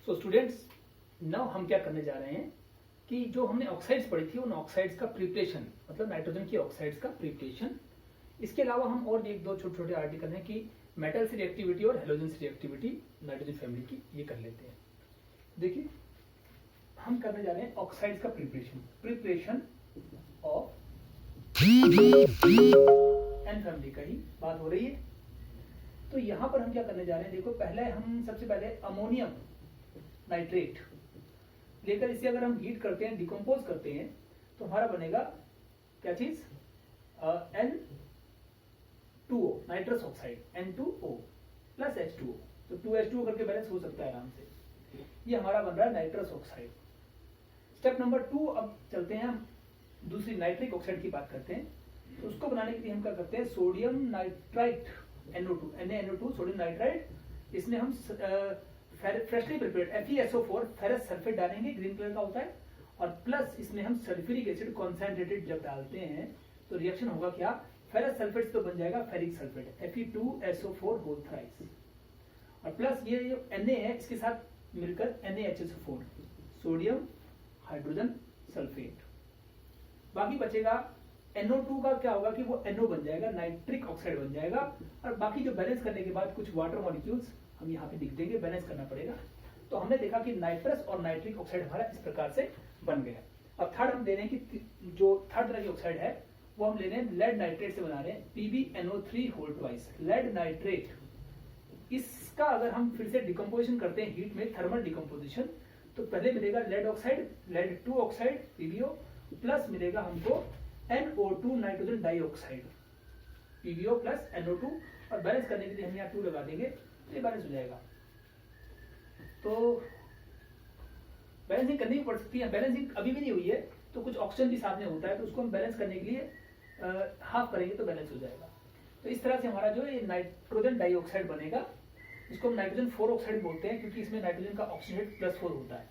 So students, now हम क्या करने जा रहे हैं कि जो हमने ऑक्साइड्स पढ़ी थी उन ऑक्साइड्स का प्रिपरेशन, मतलब नाइट्रोजन की ऑक्साइड्स का प्रिपरेशन। इसके अलावा हम और भी एक दो छोटे छोटे आर्टिकल हैं कि मेटल से रिएक्टिविटी और हेलोजन से रिएक्टिविटी नाइट्रोजन फैमिली की, ये कर लेते हैं। देखिए, हम करने जा रहे हैं ऑक्साइड्स का प्रिपरेशन ऑफ एन फैमिली का ही बात हो रही है। तो यहां पर हम क्या करने जा रहे हैं, देखो पहले हम सबसे पहले अमोनियम नाइट्रेट लेकर इसे अगर हम हीट करते हैं, डिकम्पोज करते हैं, तो हमारा बनेगा क्या चीज, N2O nitrous oxide, N2O plus H2O। तो 2H2O करके बैलेंस हो सकता है आराम से। ये हमारा बन रहा है नाइट्रस ऑक्साइड। स्टेप नंबर 2 अब चलते हैं, हम दूसरी नाइट्रिक ऑक्साइड की बात करते हैं। तो उसको बनाने के लिए हम क्या करते हैं, sodium nitrite NO2 NaNO2 sodium nitrite, इसमें हम freshly prepared FeSO4 ferrous sulphate डालेंगे, ग्रीन कलर का होता है, और प्लस इसमें हम सल्फ्यूरिक एसिड कॉन्सेंट्रेटेड जब डालते हैं तो रिएक्शन होगा क्या, फेरस सल्फेट तो बन जाएगा ferric sulphate Fe2SO4 whole thrice, और प्लस ये जो Na है इसके साथ मिलकर NaHSO4 सोडियम हाइड्रोजन सल्फेट। बाकी बचेगा NO2 का क्या होगा कि वो NO बन जाएगा, नाइट्रिक ऑक्साइड बन जाएगा, और बाकी जो बैलेंस करने के बाद कुछ वाटर मॉलिक्यूल्स हम यहाँ पे लिख देंगे, बैलेंस करना पड़ेगा। तो हमने देखा कि नाइट्रस और नाइट्रिक ऑक्साइड हमारा इस प्रकार से बन गया। अब थर्ड हम दे रहे हैं कि जो थर्ड तरह की ऑक्साइड है वो हम ले रहे हैं लेड नाइट्रेट से बना रहे हैं, PbNO3 whole twice lead nitrate. इसका अगर हम फिर से डिकम्पोजिशन करते हैं हीट में, थर्मल डिकम्पोजिशन, तो पहले मिलेगा lead oxide, lead 2 oxide PbO, plus मिलेगा हमको NO2 nitrogen dioxide PbO plus NO2, और बैलेंस करने के लिए हम यहाँ 2 लगा देंगे तो ये बैलेंस हो जाएगा। तो बैलेंसिंग करनी पड़ सकती है, बैलेंसिंग अभी भी नहीं हुई है तो कुछ ऑक्सीजन भी साथ में होता है, तो उसको हम बैलेंस करने के लिए हाफ करेंगे तो बैलेंस हो जाएगा। तो इस तरह से हमारा जो ये नाइट्रोजन डाइऑक्साइड बनेगा, इसको हम नाइट्रोजन 4 ऑक्साइड बोलते हैं क्योंकि इसमें नाइट्रोजन का ऑक्सीडेट +4 होता है।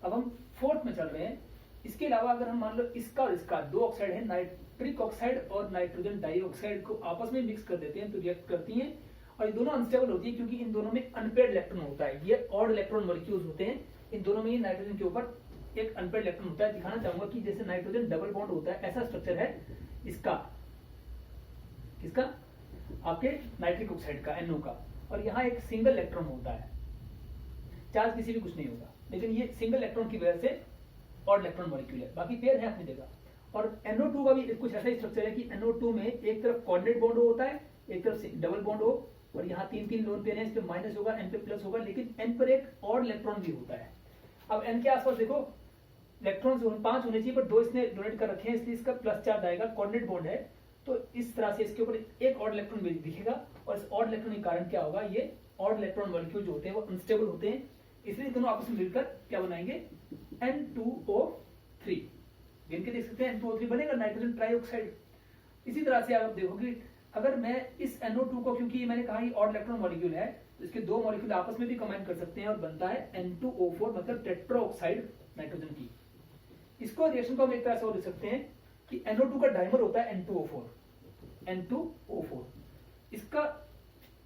अब हम फोर्थ में चल रहे हैं। इसके अलावा अगर हम मान लो इसका और इसका 2 ऑक्साइड है, नाइट्रिक ऑक्साइड और नाइट्रोजन डाइऑक्साइड को आपस में मिक्स कर देते हैं तो रिएक्ट करती हैं, और ये दोनों अनस्टेबल होती है क्योंकि इन दोनों में अनपेयर्ड इलेक्ट्रॉन होता है, ये ऑड इलेक्ट्रॉन मॉलिक्यूल्स होते हैं। इन दोनों में नाइट्रोजन के ऊपर एक अनपेयर्ड इलेक्ट्रॉन होता है। दिखाना चाहूंगा कि जैसे नाइट्रोजन डबल बॉन्ड होता है, ऐसा स्ट्रक्चर है इसका, किसका, आपके नाइट्रिक ऑक्साइड का, NO का, और यहाँ एक सिंगल इलेक्ट्रॉन होता है, चार्ज किसी भी कुछ नहीं होगा, लेकिन ये सिंगल इलेक्ट्रॉन की वजह से ऑड इलेक्ट्रॉन मॉलिक्यूल है, बाकी पेयर है अपनी जगह। और NO2 का भी कुछ ऐसा ही स्ट्रक्चर है कि NO2 में एक तरफ कोऑर्डिनेट बॉन्ड होता है, एक तरफ डबल बॉन्ड हो, और यहाँ 3 लोन पेयर है, इस पे माइनस होगा, N पे प्लस होगा, लेकिन N पर एक ऑड इलेक्ट्रॉन भी होता है। अब N के आसपास देखो इलेक्ट्रॉन 5 होने चाहिए, पर 2 इसने डोनेट कर रखे हैं, इसलिए इसका प्लस चार्ज आएगा, कोऑर्डिनेट बॉन्ड है, तो इस तरह से इसके ऊपर एक ऑड इलेक्ट्रॉन भी दिखेगा, और इस ऑड इलेक्ट्रॉन के कारण क्या होगा, ये ऑड इलेक्ट्रॉन मॉलिक्यूल जो होते हैं वो अनस्टेबल होते हैं, इसलिए दोनों आपस में मिलकर क्या बनाएंगे, N2O3। गिन के देख सकते हैं, N2O3 बनेगा नाइट्रोजन ट्राइऑक्साइड। इसी तरह से आप देखोगे अगर मैं इस NO2 को, क्योंकि मैंने कहा ये ऑड इलेक्ट्रॉन मॉलिक्यूल है, तो इसके 2 मॉलिक्यूल आपस में भी कंबाइन कर सकते हैं और बनता है N2O4, मतलब टेट्राऑक्साइड नाइट्रोजन की। इसको रिएक्शन को हम एक तरह से और लिख सकते हैं कि NO2 का डाइमर होता है N2O4। इसका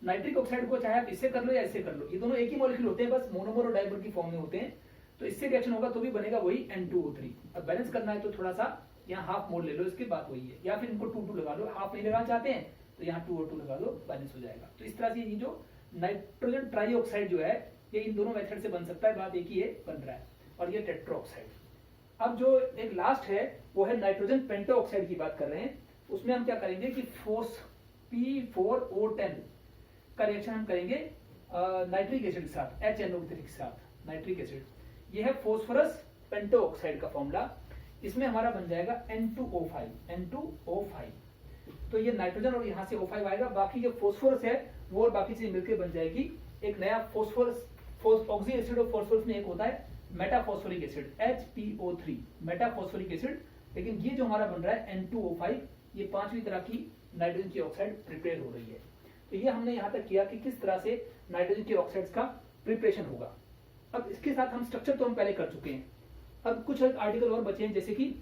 नाइट्रिक ऑक्साइड को चाहे आप इससे कर लो या इससे कर लो, ये दोनों एक ही मॉलिक्यूल होते हैं, बस मोनोमर और डाइमर की फॉर्म में होते हैं, तो इससे रिएक्शन होगा तो भी बनेगा वही N2O3। अब बैलेंस करना है तो थोड़ा सा यहाँ हाफ मोड ले लो, इसके बाद वही है, या फिर इनको 2 लगा लो, हाफ नहीं लगाना चाहते हैं तो यहाँ 2O2 लगा लो, बैलेंस हो जाएगा। तो इस तरह से ये जो नाइट्रोजन ट्राइऑक्साइड जो है ये इन दोनों मेथड से बन सकता है, बात एक ही है, बन रहा है, और ये टेट्राऑक्साइड। अब जो एक लास्ट है वो है नाइट्रोजन पेंटाऑक्साइड की बात कर रहे हैं। उसमें हम क्या करेंगे कि P4O10 का रिएक्शन हम करेंगे नाइट्रिक एसिड के साथ, HNO3 के साथ नाइट्रिक एसिड। ये है फोस्फोरस पेंटाऑक्साइड का फॉर्मूला, इसमें हमारा बन जाएगा N2O5। तो ये नाइट्रोजन और यहाँ से O5 आएगा, बाकी जो फोस्फोरस है वो और बाकी चीजें मिलकर बन जाएगी एक नया फोस्फोरस। ऑक्सी एसिड और फोस्फोरस में एक होता है metaphosphoric acid, HPO3 metaphosphoric acid. लेकिन ये जो हमारा बन रहा है N2O5, ये 5वीं तरह की नाइट्रोजन की ऑक्साइड प्रिपेयर हो रही है। तो ये हमने यहाँ तक किया कि किस तरह से नाइट्रोजन की ऑक्साइड्स का प्रिपरेशन होगा। अब इसके साथ हम स्ट्रक्चर तो हम पहले कर चुके हैं, अब कुछ आर्टिकल और बचे हैं, जैसे कि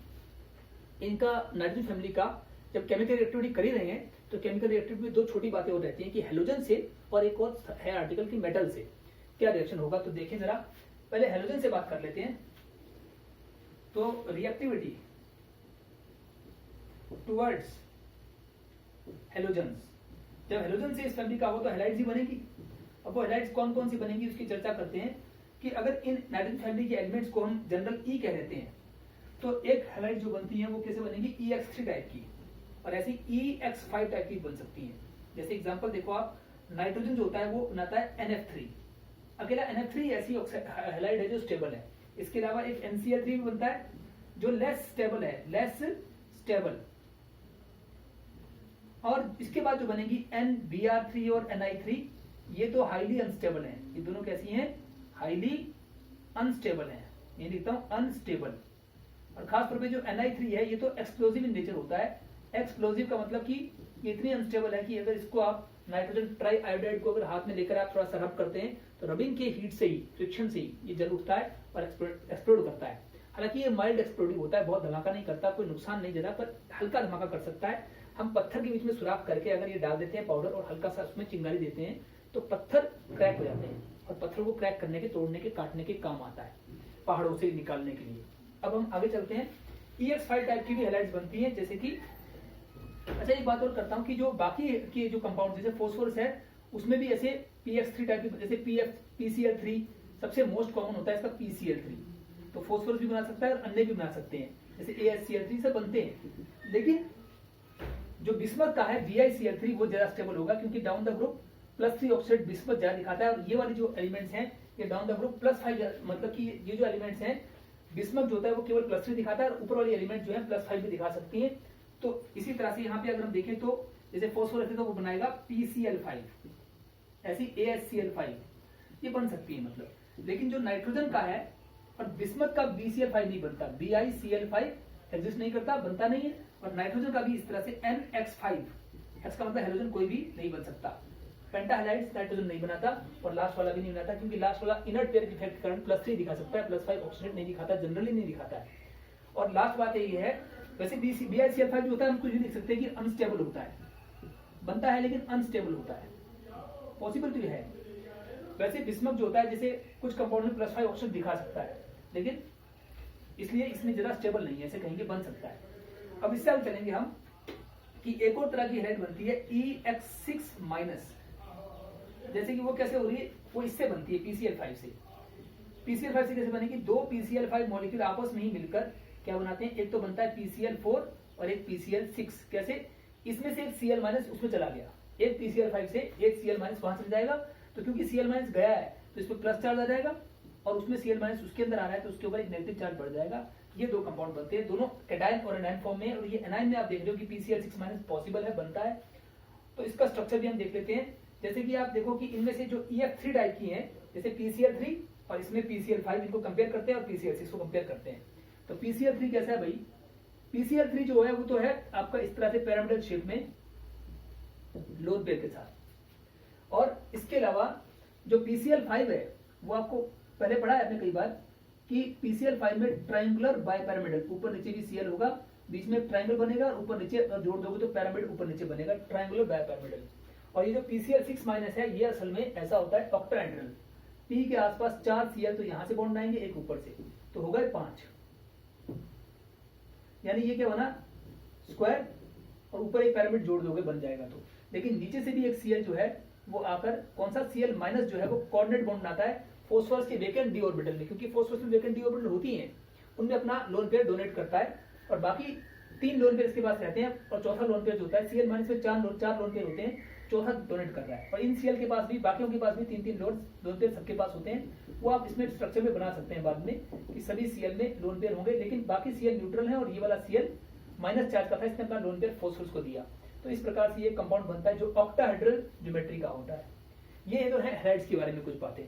इनका नाइट्रोजन फैमिली का जब केमिकल रिएक्टिविटी कर ही रहे हैं तो केमिकल रिएक्टिविटी में 2 छोटी बातें और रहती हैं कि हेलोजन से, और एक और है आर्टिकल की मेटल से क्या रिएक्शन होगा। तो देखें जरा, पहले हेलोजन से बात कर लेते हैं। तो रिएक्टिविटी टुवर्ड्स हेलोजन्स, जब हेलोजन से इस फैमिली का हो तो हैलाइड्स ही बनेगी। अब वो हैलाइड्स कौन कौन सी बनेगी उसकी चर्चा करते हैं कि अगर इन नाइट्रोजन फैमिली के एलिमेंट्स को हम जनरल ई कह देते हैं तो एक हैलाइड जो बनती है वो कैसे बनेगी, EX3 टाइप की, और ऐसी EX5 टाइप की बन सकती है। जैसे एग्जांपल देखो आप, नाइट्रोजन जो होता है वो बनाता है NF3, अकेला NF3 ऐसी हैलाइड है जो स्टेबल है। इसके अलावा एक NCl3 भी बनता है जो लेस स्टेबल है, लेस स्टेबल। और इसके बाद जो बनेगी NBr3 और NI3, ये तो हाईली अनस्टेबल है। ये दोनों कैसी हैं, हाईली अनस्टेबल है, ये लिखता हूं अनस्टेबल। और खास तौर पे जो NI3 है ये तो एक्सप्लोजिव इन नेचर होता है। एक्सप्लोजिव का मतलब कि ये इतनी अनस्टेबल है कि अगर इसको आप नाइट्रोजन ट्राई आयोडाइड को अगर हाथ में लेकर आप थोड़ा सा रब करते हैं तो रबिंग के हीट से ही, फ्रिक्शन से ही ये जल उठता है और एक्सप्लोड करता है। हालांकि ये माइल्ड एक्सप्लोडिव होता है, बहुत धमाका नहीं करता, कोई नुकसान नहीं देता, पर हल्का धमाका कर सकता है। हम पत्थर के बीच में सुराख करके अगर ये डाल देते हैं पाउडर और हल्का सा उसमें चिंगारी देते हैं तो पत्थर क्रैक हो जाते हैं, और पत्थर को क्रैक करने के, तोड़ने के, काटने के काम आता है, पहाड़ों से निकालने के लिए। अब हम आगे चलते हैं। EX5 टाइप की भी हैलाइड्स बनती हैं, जैसे कि, अच्छा एक बात और करता हूं कि जो बाकी के जो कंपाउंड जैसे फोस्फोरस है उसमें भी ऐसे PX3 टाइप की, जैसे PCl3 सबसे मोस्ट कॉमन होता है इसका PCl3, तो फोस्फोरस भी बना सकता है और अन्य भी बना सकते हैं, जैसे ASCl3 से बनते हैं। लेकिन जो बिस्मथ का है BiCl3 वो ज्यादा स्टेबल होगा, क्योंकि down the group +3 oxide bismuth ज्यादा दिखाता है। और ये वाले जो एलिमेंट्स हैं ये डाउन द ग्रुप +5, मतलब कि ये जो एलिमेंट्स हैं बिस्मथ जो होता है वो केवल +3 दिखाता है और ऊपर वाली एलिमेंट जो है +5 भी दिखा सकती है। तो इसी तरह से यहाँ पे अगर हम देखें तो जैसे फोस्फोरस है तो वो बनाएगा PCl5, ऐसी ASCl5 ये बन सकती है मतलब। लेकिन जो नाइट्रोजन का है और बिस्मथ का BCl5 नहीं बनता, BiCl5 एग्जिस्ट नहीं करता, बनता नहीं है। और नाइट्रोजन का भी इस तरह से NX5, X का मतलब हेलोजन कोई भी नहीं बन सकता। पेंटाहैलाइड्स नाइट्रोजन नहीं बनाता और लास्ट वाला भी नहीं बनाता, क्योंकि लास्ट वाला इनर्ट पेयर इफेक्ट के कारण +3 दिखा सकता है, +5 ऑक्सीडेट नहीं दिखाता, जनरली नहीं दिखाता है। और लास्ट बात ये है, वैसे BiCl5 जो होता है हम कुछ भी देख सकते हैं कि अनस्टेबल होता है, बनता है लेकिन अनस्टेबल होता है, पॉसिबल तो है। वैसे बिस्मथ जो होता है जैसे कुछ कंपाउंड में +5 ऑक्सीडेट दिखा सकता है, लेकिन इसलिए इसमें ज्यादा स्टेबल नहीं है, ऐसे कहेंगे बन सकता है। अब इससे हम चलेंगे हम कि एक और तरह की हैलाइड बनती है EX6-, जैसे कि वो कैसे हो रही है, वो इससे बनती है PCl5 से। PCl5 से कैसे बनेगी, दो PCl5 मॉलिक्यूल आपस में ही मिलकर क्या बनाते हैं, एक तो बनता है PCl4 और एक PCl6। कैसे, इसमें से एक Cl- उसमें चला गया, एक PCl5 से एक Cl- वहां चला जाएगा, तो क्योंकि Cl- गया है तो इस पर प्लस चार्ज आ जाएगा और उसमें Cl- उसके अंदर आ रहा है तो उसके ऊपर एक नेगेटिव चार्ज बढ़ जाएगा। ये दो कंपाउंड बनते हैं, दोनों कैटायन और एनायन फॉर्म में। और ये एनायन में आप देख रहे हो कि PCl6- पॉसिबल है, बनता है। तो इसका स्ट्रक्चर भी हम देख लेते हैं। जैसे कि आप देखो कि इनमें से जो EF3 टाइप की हैं, जैसे PCl3 और इसमें PCl5, इनको कंपेयर करते हैं और PCl6 को कंपेयर करते हैं। तो PCl3 कैसा है भाई, PCl3 जो है वो तो है आपका इस तरह से पिरामिडल शेप में लोन पेयर के साथ। और इसके अलावा जो PCl5 है वो आपको पहले पढ़ा है आपने कई बार कि PCl5 में ट्रायंगुलर बाइपिरामिडल, ऊपर नीचे भी Cl होगा, बीच में ट्रायंगल बनेगा और ऊपर नीचे जोड़ दोगे तो पिरामिड ऊपर नीचे बनेगा, ट्रायंगुलर बाइपिरामिडल। और ये जो PCl6- है ये असल में ऐसा होता है ऑक्टाहेड्रल, P के आसपास 4 Cl तो यहां से बॉन्ड आएंगे, एक ऊपर से, तो हो गए 5। यानी ये क्या बना, स्क्वायर, और ऊपर एक पिरामिड जोड़ दोगे बन जाएगा। तो लेकिन नीचे से भी एक Cl जो है वो आकर कौन सा Cl- जो है वो कोऑर्डिनेट बॉन्ड बनाता है फोस्फोरस के वेकेंट डी ऑर्बिटल में, क्योंकि फोस्फोरस में वेकेंट डी ऑर्बिटल होती हैं, उनमें अपना लोन पेयर डोनेट करता है। और बाकी 3 लोन पेयर इसके पास रहते हैं और चौथा लोन पेयर जो होता है Cl- में 4 लोन पेयर होते हैं, चौथा डोनेट कर रहा है। और इन Cl के पास भी, बाकियों के पास भी 3-3 लोन पेयर सबके पास होते हैं। वो आप इसमें स्ट्रक्चर में बना सकते हैं बाद में कि सभी Cl में लोन पेयर होंगे, लेकिन बाकी Cl न्यूट्रल है और ये वाला Cl- चार्ज का था, इसने अपना लोन पेयर फोस्फोरस को दिया। तो इस प्रकार से ये कंपाउंड बनता है जो ऑक्टाहेड्रल ज्योमेट्री का होता है। ये जो है हैलाइड्स के बारे में कुछ बातें,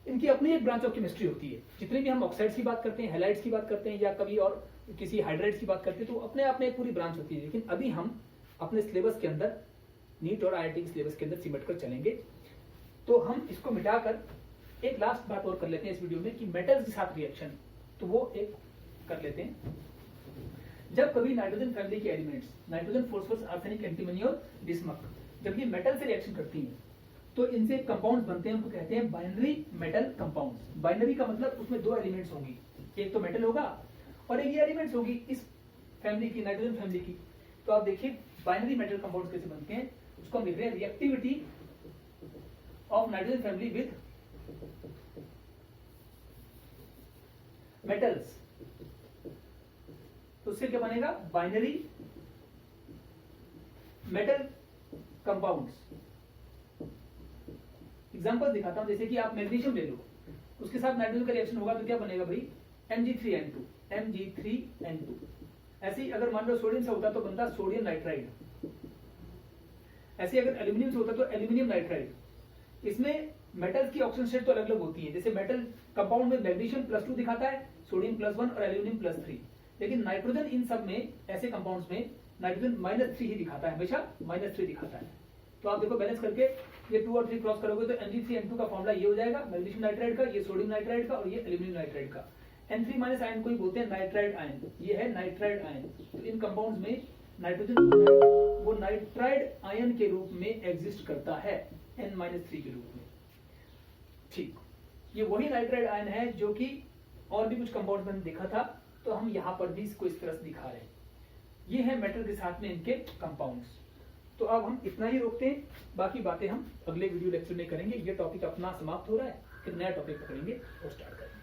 इनकी अपनी एक ब्रांच ऑफ केमिस्ट्री होती है। जितने भी हम ऑक्साइड्स की बात करते हैं, हैलाइड्स की बात करते हैं या कभी और किसी हाइड्राइड्स की बात करते हैं, तो अपने आप में एक पूरी ब्रांच होती है। लेकिन अभी हम अपने सिलेबस के अंदर, नीट और IIT के सिलेबस के अंदर सिमट कर चलेंगे। तो हम इसको मिटाकर एक लास्ट बात और कर लेते हैं इस वीडियो में कि मेटल्स के साथ रिएक्शन, तो वो एक कर लेते हैं। जब कभी नाइट्रोजन फैमिली के elements, nitrogen, phosphorus, arsenic, antimony और बिस्मथ, जब ये मेटल से रिएक्शन करती हैं तो इनसे कंपाउंड्स बनते हैं, उनको कहते हैं बाइनरी मेटल कंपाउंड्स। बाइनरी का मतलब उसमें दो एलिमेंट्स होंगी, एक तो मेटल होगा और एक ये एलिमेंट्स होगी इस फैमिली की, नाइट्रोजन फैमिली की। तो आप देखिए बाइनरी मेटल कंपाउंड्स कैसे बनते हैं, उसको हम लिख रहे हैं reactivity of nitrogen family with metals. तो उससे क्या बनेगा, बाइनरी मेटल कंपाउंड्स। एग्जांपल दिखाता हूं, जैसे कि आप मैग्नीशियम ले लो, उसके साथ नाइट्रोजन का रिएक्शन होगा तो क्या बनेगा भाई, Mg3N2, Mg3N2। ऐसे ही अगर मान लो सोडियम से होता तो बनता सोडियम नाइट्राइड। ऐसे अगर एल्यूमिनियम से होता तो एल्यूमिनियम नाइट्राइड। इसमें मेटल्स की ऑक्सीजन स्टेट तो अलग अलग होती है, जैसे मेटल कंपाउंड में मैग्नीशियम +2 दिखाता है, सोडियम +1 और एल्यूमिनियम +3। लेकिन नाइट्रोजन इन सब में, ऐसे कंपाउंड्स में नाइट्रोजन -3 ही दिखाता है, हमेशा -3 दिखाता है। तो आप देखो बैलेंस करके ये 2 और 3 क्रॉस करोगे तो Mg3N2 का फॉर्मूला ये हो जाएगा, मैग्नीशियम नाइट्राइड का, ये सोडियम नाइट्राइड का और ये एल्यूमिनियम नाइट्राइड का। N3- आयन को ही बोलते हैं नाइट्राइड आयन, ये है नाइट्राइड आयन। तो इन कंपाउंड्स में नाइट्रोजन वो नाइट्राइड आयन के रूप में एग्जिस्ट करता है, N-3 के रूप में। ठीक, ये वही नाइट्राइड आयन है जो कि और भी कुछ कंपाउंड्स में देखा था, तो हम यहाँ पर भी इसको इस तरह से दिखा रहे हैं। ये है मेटल के साथ में इनके कंपाउंड्स। तो अब हम इतना ही रोकते हैं, बाकी बातें हम अगले वीडियो लेक्चर में करेंगे। ये टॉपिक अपना समाप्त हो रहा है, फिर नया टॉपिक पकड़ेंगे और स्टार्ट करेंगे।